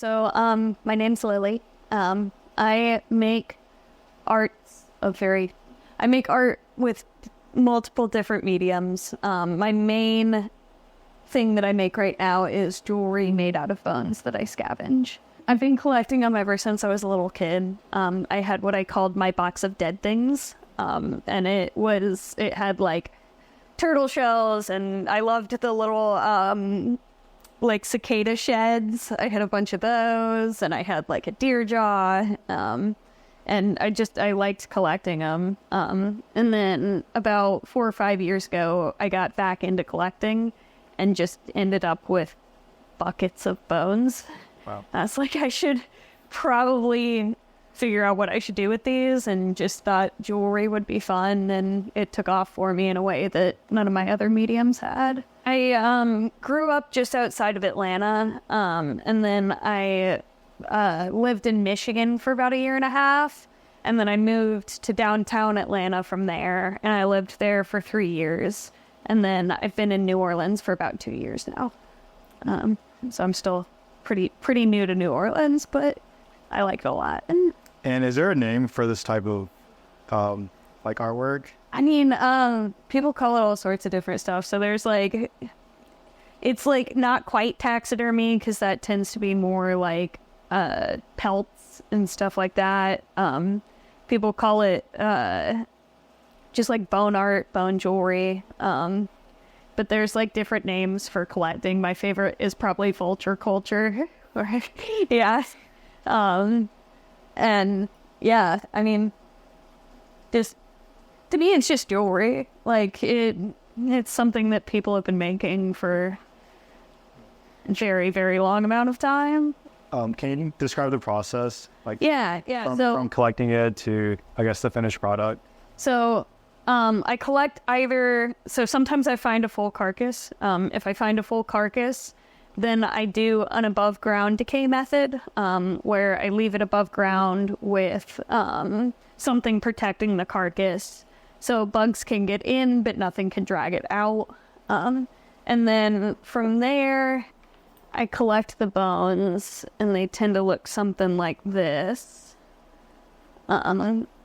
So, my name's Lily. I make I make art with multiple different mediums. My main thing that I make right now is jewelry made out of bones that I scavenge. I've been collecting them ever since I was a little kid. I had what I called my box of dead things. And it had like turtle shells, and I loved the little, like cicada sheds. I had a bunch of those, and I had like a deer jaw. And I liked collecting them. And then about 4 or 5 years ago, I got back into collecting and just ended up with buckets of bones. Wow. I was like, I should probably figure out what I should do with these, and just thought jewelry would be fun, and it took off for me in a way that none of my other mediums had. I grew up just outside of Atlanta, and then I lived in Michigan for about 1.5 years, and then I moved to downtown Atlanta from there, and I lived there for 3 years, and then I've been in New Orleans for about 2 years now. So I'm still pretty new to New Orleans, but I like it a lot. And is there a name for this type of like artwork? I mean, people call it all sorts of different stuff. So there's like, it's like not quite taxidermy, because that tends to be more like pelts and stuff like that. People call it just like bone art, bone jewelry. But there's like different names for collecting. My favorite is probably vulture culture. Yeah. And yeah, I mean, just to me, it's just jewelry. Like it's something that people have been making for a very, very long amount of time. Can you describe the process? Like Yeah. From collecting it to, I guess, the finished product. So I collect so sometimes I find a full carcass. If I find a full carcass, then I do an above ground decay method, where I leave it above ground with something protecting the carcass, so bugs can get in, but nothing can drag it out. And then from there, I collect the bones, and they tend to look something like this,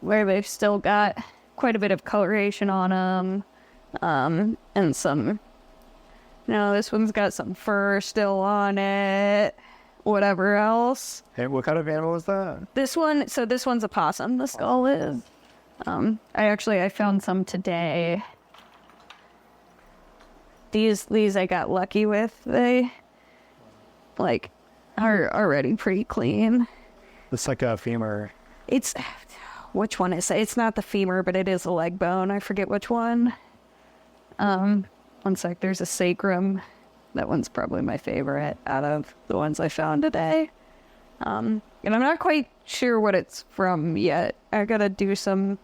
where they've still got quite a bit of coloration on them, and some... No, this one's got some fur still on it. Whatever else. Hey, what kind of animal is that? This one's a possum, the skull is. I found some today. These I got lucky with. They, like, are already pretty clean. It's like a femur. Which one is it? It's not the femur, but it is a leg bone. I forget which one. One sec, there's a sacrum. That one's probably my favorite out of the ones I found today. And I'm not quite sure what it's from yet. I gotta do some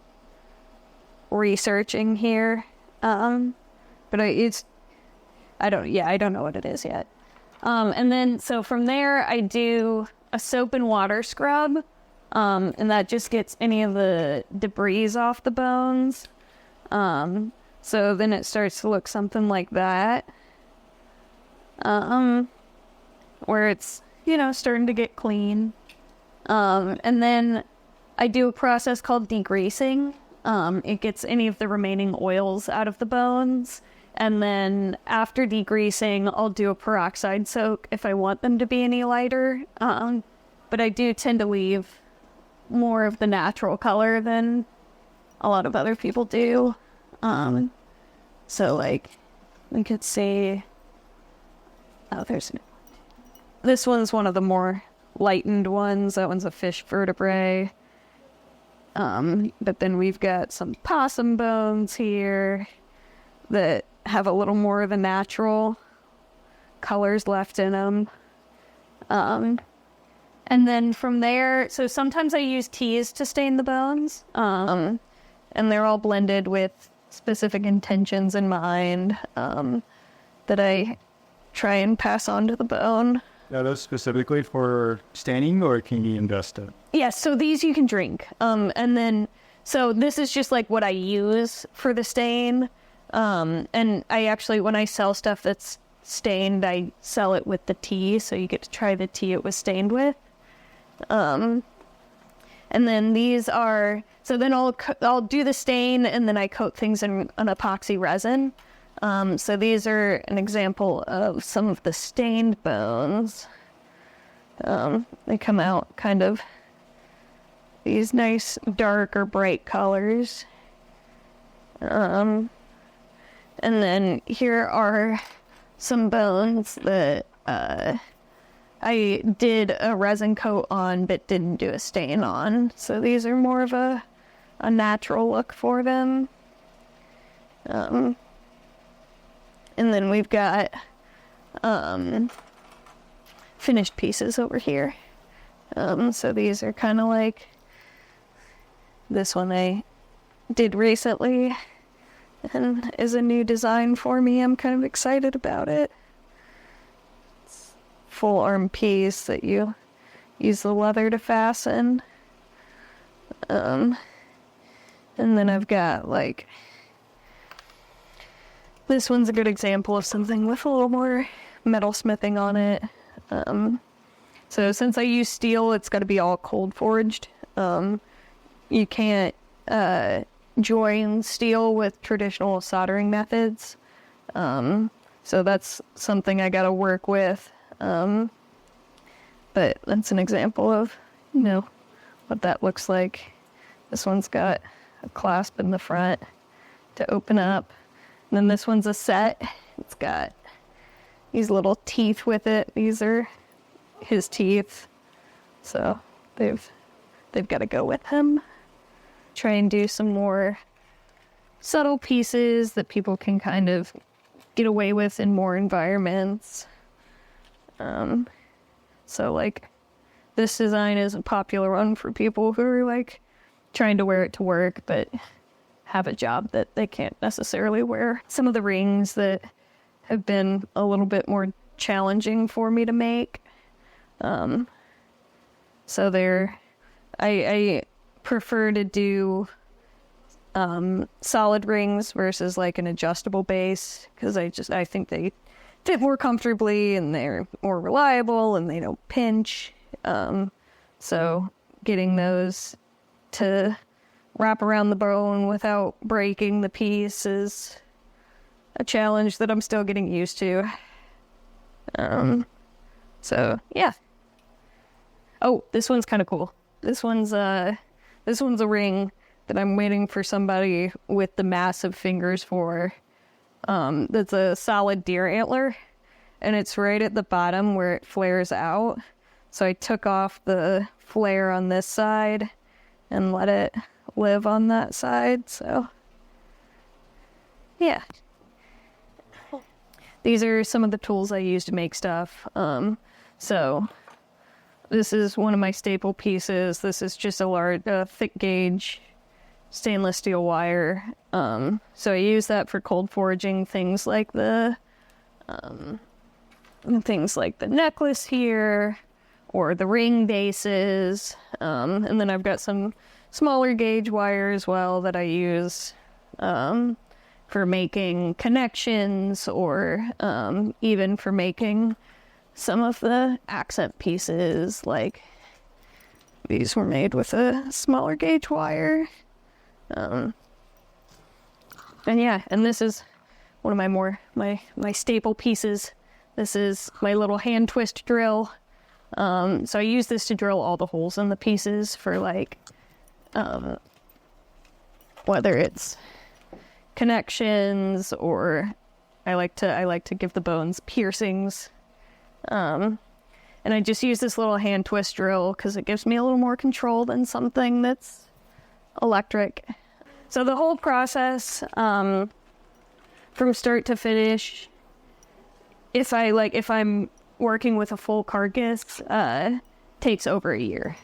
researching here. But I don't know what it is yet. And then, so from there, I do a soap and water scrub. And that just gets any of the debris off the bones. So then it starts to look something like that, where it's, starting to get clean. And then I do a process called degreasing. It gets any of the remaining oils out of the bones. And then after degreasing, I'll do a peroxide soak if I want them to be any lighter. But I do tend to leave more of the natural color than a lot of other people do. So like, we could see, this one's one of the more lightened ones. That one's a fish vertebrae. But then we've got some possum bones here that have a little more of the natural colors left in them. And then from there, so sometimes I use teas to stain the bones. And they're all blended with specific intentions in mind, that I try and pass on to the bone. Now, those specifically for staining, or can you ingest it? Yeah, so these you can drink. And then, so this is just like what I use for the stain. And I actually, when I sell stuff that's stained, I sell it with the tea, so you get to try the tea it was stained with. And then these are, so then I'll do the stain, and then I coat things in an epoxy resin. So these are an example of some of the stained bones. They come out kind of these nice dark or bright colors. And then here are some bones that I did a resin coat on but didn't do a stain on. So these are more of a natural look for them. And then we've got finished pieces over here. So these are kind of like this one I did recently and is a new design for me. I'm kind of excited about it. It's full arm piece that you use the leather to fasten. And then I've got like, this one's a good example of something with a little more metal smithing on it. So since I use steel, it's got to be all cold forged. You can't join steel with traditional soldering methods. So that's something I got to work with. But that's an example of, what that looks like. This one's got a clasp in the front to open up. And then this one's a set. It's got these little teeth with it. These are his teeth. So they've got to go with him. Try and do some more subtle pieces that people can kind of get away with in more environments. So like this design is a popular one for people who are like trying to wear it to work but have a job that they can't necessarily wear. Some of the rings that have been a little bit more challenging for me to make. So I prefer to do solid rings versus like an adjustable base, because I think they fit more comfortably and they're more reliable and they don't pinch. So getting those to wrap around the bone without breaking the piece is a challenge that I'm still getting used to. So yeah. Oh, this one's kind of cool. This one's a ring that I'm waiting for somebody with the massive fingers for. That's a solid deer antler, and it's right at the bottom where it flares out. So I took off the flare on this side and let it live on that side. So yeah. These are some of the tools I use to make stuff. So this is one of my staple pieces. This is just a large, thick gauge stainless steel wire. So I use that for cold forging things like the necklace here, or the ring bases. And then I've got some smaller gauge wire as well that I use for making connections, or even for making some of the accent pieces. Like these were made with a smaller gauge wire. And this is one of my staple pieces. This is my little hand twist drill. So I use this to drill all the holes in the pieces for like, whether it's connections, or I like to give the bones piercings. And I just use this little hand twist drill because it gives me a little more control than something that's electric. So the whole process, from start to finish, if I'm working with a full carcass, takes over a year.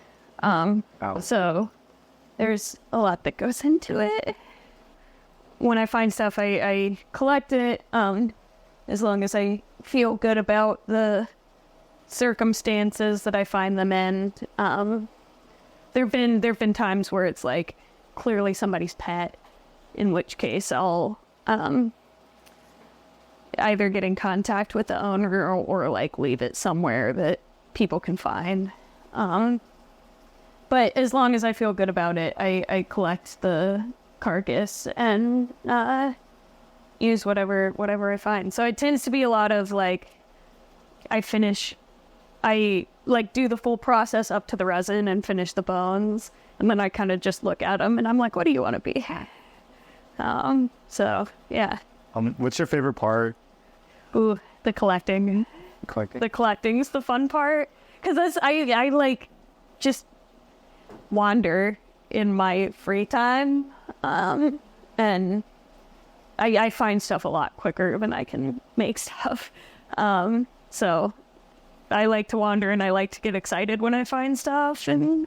Wow. So there's a lot that goes into it. When I find stuff, I collect it, as long as I feel good about the circumstances that I find them in. There've been times where it's like clearly somebody's pet, in which case I'll either get in contact with the owner or like leave it somewhere that people can find. But as long as I feel good about it, I collect the carcass and use whatever I find. So it tends to be a lot of like, I like do the full process up to the resin and finish the bones, and then I kind of just look at them and I'm like, what do you want to be? So yeah. What's your favorite part? Ooh, the collecting. Collecting. The collecting's the fun part, because I like just wander in my free time, and I find stuff a lot quicker than I can make stuff. So I like to wander, and I like to get excited when I find stuff. And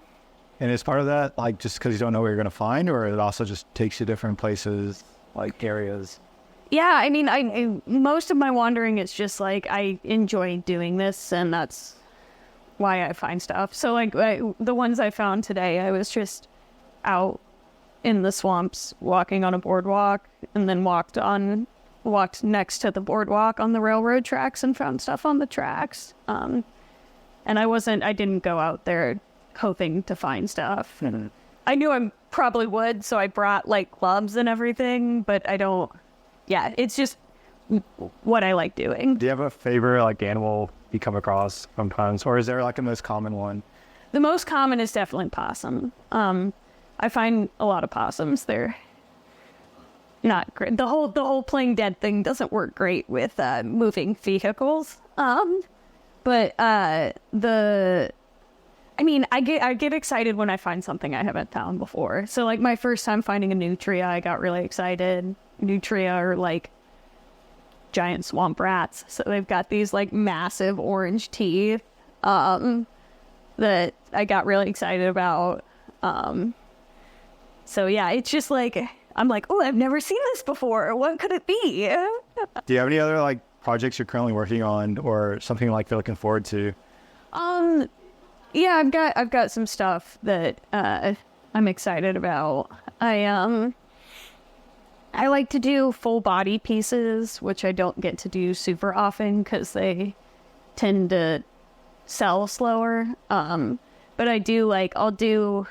is part of that like just because you don't know what you're going to find, or it also just takes you different places, like areas? Yeah, I mean, I most of my wandering is just like I enjoy doing this, and that's why I find stuff. So like the ones I found today, I was just out in the swamps walking on a boardwalk, and then walked next to the boardwalk on the railroad tracks and found stuff on the tracks. And I didn't go out there hoping to find stuff. Mm-hmm. I knew I probably would, so I brought like gloves and everything, but it's just what I like doing. Do you have a favorite like animal you come across sometimes, or is there like a most common one? The most common is definitely possum. I find a lot of possums. They're not great. The whole playing dead thing doesn't work great with moving vehicles. But I get excited when I find something I haven't found before. So like my first time finding a nutria, I got really excited. Nutria are like giant swamp rats. So they've got these like massive orange teeth that I got really excited about. So yeah, it's just like, I'm like, oh, I've never seen this before. What could it be? Do you have any other like projects you're currently working on, or something like you're looking forward to? Yeah, I've got some stuff that I'm excited about. I like to do full body pieces, which I don't get to do super often because they tend to sell slower. But I'll do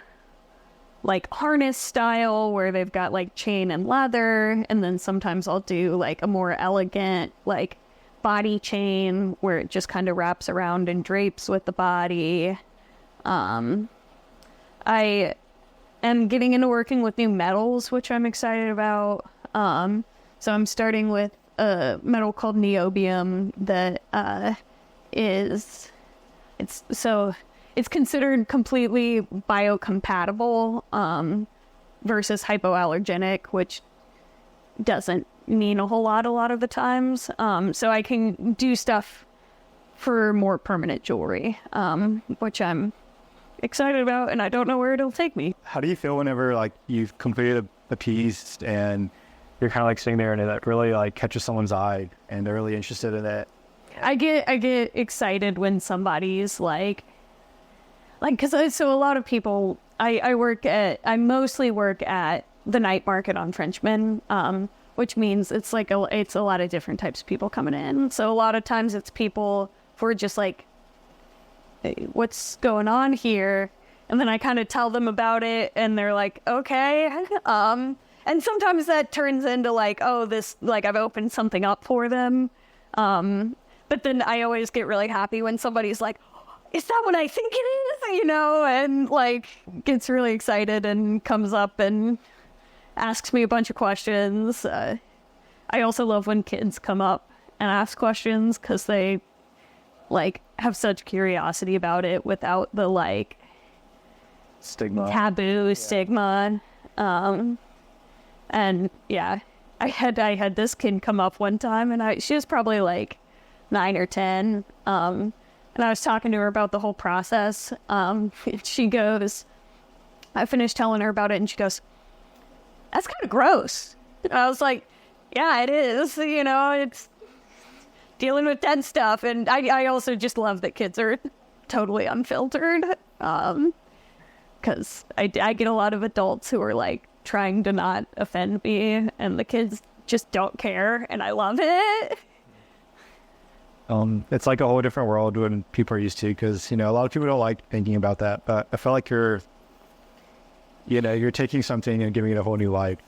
like harness style where they've got like chain and leather, and then sometimes I'll do like a more elegant like body chain where it just kind of wraps around and drapes with the body. I am getting into working with new metals, which I'm excited about. So I'm starting with a metal called niobium that it's considered completely biocompatible versus hypoallergenic, which doesn't mean a whole lot of the times. So I can do stuff for more permanent jewelry, which I'm excited about, and I don't know where it'll take me. How do you feel whenever like you've completed a piece and you're kind of like sitting there and it really like catches someone's eye and they're really interested in it? I get excited when somebody's like, because so a lot of people, I mostly work at the night market on Frenchman, which means it's a lot of different types of people coming in. So a lot of times it's people who are just like, hey, what's going on here? And then I kind of tell them about it, and they're like, okay. And sometimes that turns into like, oh, this, like I've opened something up for them. But then I always get really happy when somebody's like, is that what I think it is? You know, and like gets really excited and comes up and asks me a bunch of questions. I also love when kids come up and ask questions because they like have such curiosity about it without the like taboo stigma. And yeah, I had this kid come up one time, and she was probably like 9 or 10. And I was talking to her about the whole process. She goes, I finished telling her about it, and she goes, that's kind of gross. And I was like, yeah, it is. You know, it's dealing with dead stuff. And I also just love that kids are totally unfiltered. Because I get a lot of adults who are like trying to not offend me, and the kids just don't care, and I love it. It's like a whole different world when people are used to, because, you know, a lot of people don't like thinking about that, but I feel like you're taking something and giving it a whole new life,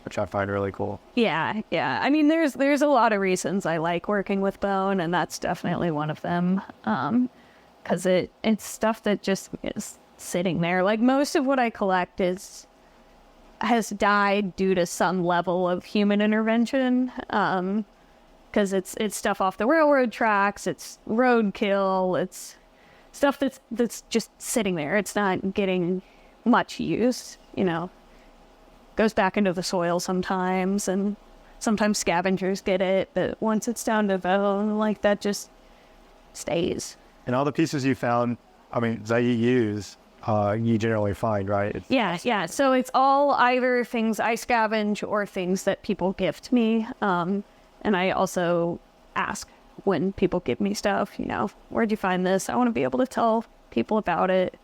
which I find really cool. Yeah. I mean, there's a lot of reasons I like working with bone, and that's definitely one of them. Because it's stuff that just is sitting there. Like, most of what I collect has died due to some level of human intervention. Because it's stuff off the railroad tracks, it's roadkill, it's stuff that's just sitting there. It's not getting much use, you know. Goes back into the soil sometimes, and sometimes scavengers get it, but once it's down to bone, like, that just stays. And all the pieces you found, I mean, that you use, you generally find, right? Yeah. So it's all either things I scavenge or things that people gift me. And I also ask when people give me stuff, you know, where'd you find this? I want to be able to tell people about it.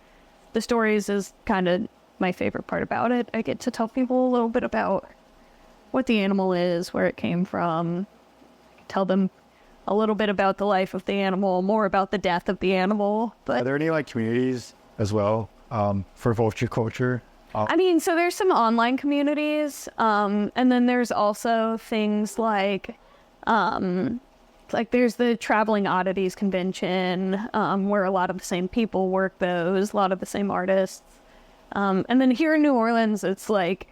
The stories is kind of my favorite part about it. I get to tell people a little bit about what the animal is, where it came from, tell them a little bit about the life of the animal, more about the death of the animal. But are there any, like, communities as well for vulture culture? I mean, so there's some online communities, and then there's also things like there's the Traveling Oddities Convention, where a lot of the same people work those, a lot of the same artists. And then here in New Orleans, it's like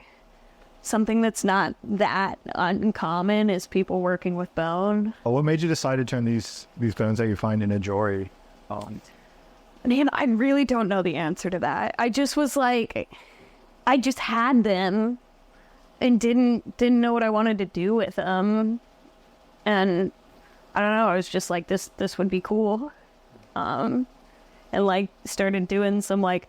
something that's not that uncommon is people working with bone. Well, what made you decide to turn these bones that you find into jewelry? Man, I really don't know the answer to that. I just was like, I just had them and didn't know what I wanted to do with them. And I don't know, I was just like, this would be cool. And like started doing some, like,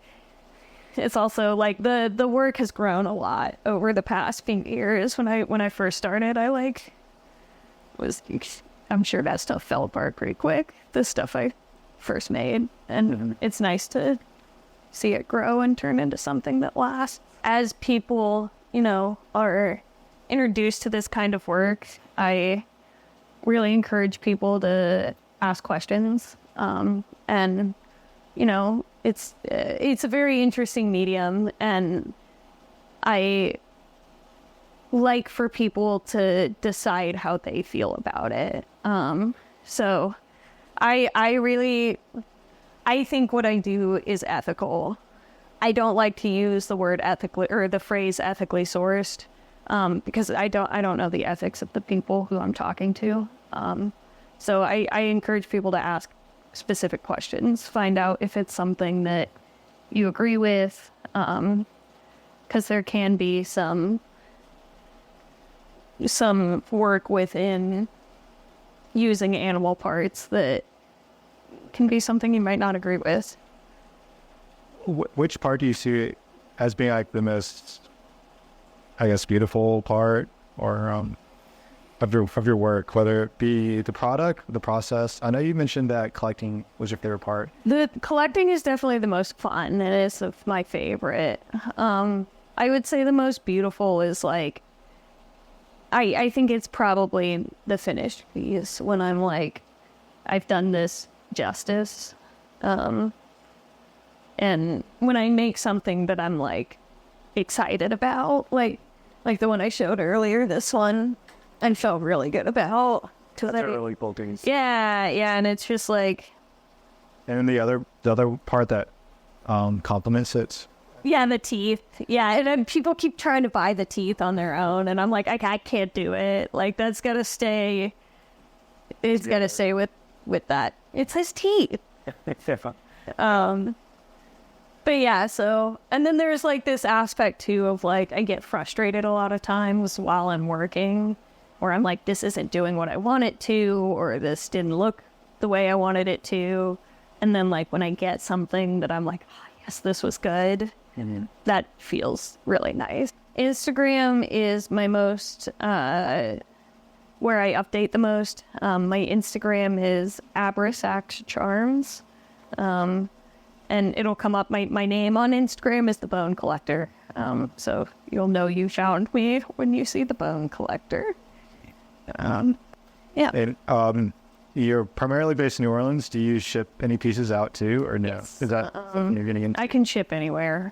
it's also like the work has grown a lot over the past few years. When I first started, I'm sure that stuff fell apart pretty quick. The stuff I first made, and it's nice to see it grow and turn into something that lasts. As people, you know, are introduced to this kind of work, I really encourage people to ask questions. And, you know, it's a very interesting medium, and I like for people to decide how they feel about it. So I think what I do is ethical. I don't like to use the word ethically or the phrase ethically sourced, because I don't know the ethics of the people who I'm talking to. So I encourage people to ask specific questions, find out if it's something that you agree with, because there can be some work within using animal parts that can be something you might not agree with. Which part do you see as being, like, the most, I guess, beautiful part, or of your work, whether it be the product, the process? I know you mentioned that collecting was your favorite part. The collecting is definitely the most fun, and it's my favorite. I would say the most beautiful is, like, I think it's probably the finished piece, when I'm like, I've done this justice. And when I make something that I'm, like, excited about, like the one I showed earlier, this one, I felt really good about. That's a really cool thing. Yeah, and it's just like... And then the other part that complements it. Yeah, the teeth. Yeah, and then people keep trying to buy the teeth on their own, and I'm like, I can't do it. Like, that's gotta stay... It's gotta stay with that. It's his teeth. But yeah, so, and then there's, like, this aspect too of, like, I get frustrated a lot of times while I'm working, where I'm like, this isn't doing what I want it to, or this didn't look the way I wanted it to. And then, like, when I get something that I'm like, oh, yes, this was good, that feels really nice. Instagram is my most, where I update the most. My Instagram is Abrisax Charms. And it'll come up, my name on Instagram is The Bone Collector. So you'll know you found me when you see The Bone Collector. Yeah. And you're primarily based in New Orleans. Do you ship any pieces out too, or no? Yes. Is that you're getting into? I can ship anywhere.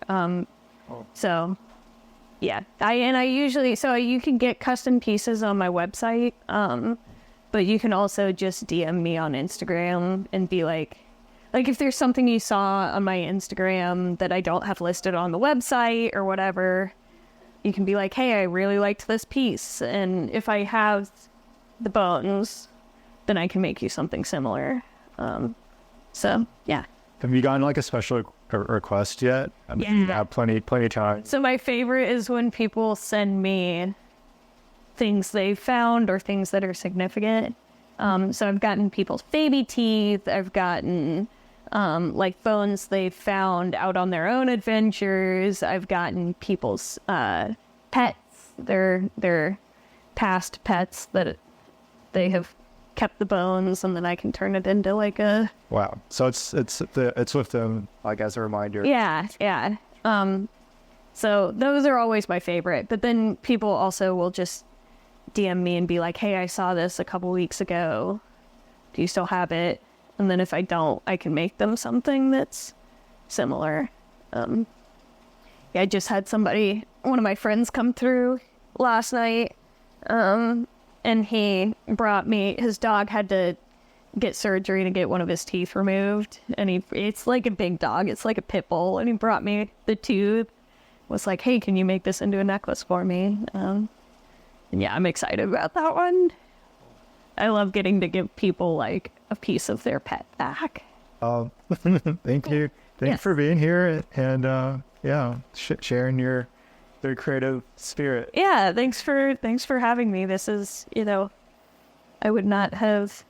So yeah, I usually, so you can get custom pieces on my website. But you can also just DM me on Instagram and be like if there's something you saw on my Instagram that I don't have listed on the website or whatever, you can be like, hey, I really liked this piece. And if I have the bones, then I can make you something similar. So, yeah. Have you gotten like a special request yet? I mean, Yeah. plenty of time. So my favorite is when people send me things they've found or things that are significant. So I've gotten people's baby teeth. I've gotten like bones they've found out on their own adventures. I've gotten people's pets, their past pets that they have kept the bones, and then I can turn it into like a Wow. So it's with them like as a reminder. yeah. So those are always my favorite. But then people also will just DM me and be like, hey, I saw this a couple weeks ago. Do you still have it? And then if I don't, I can make them something that's similar. Yeah, I just had one of my friends come through last night. And he brought me, his dog had to get surgery to get one of his teeth removed. And it's like a big dog. It's like a pit bull. And he brought me the tooth. Was like, hey, can you make this into a necklace for me? And yeah, I'm excited about that one. I love getting to give people like a piece of their pet back. Thank you. Thanks Yes. for being here and sharing your very creative spirit. Yeah, thanks for having me. This is, I would not have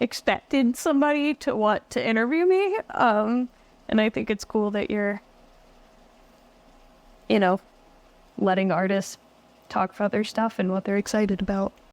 expected somebody to want to interview me. And I think it's cool that you're, letting artists talk for other stuff and what they're excited about.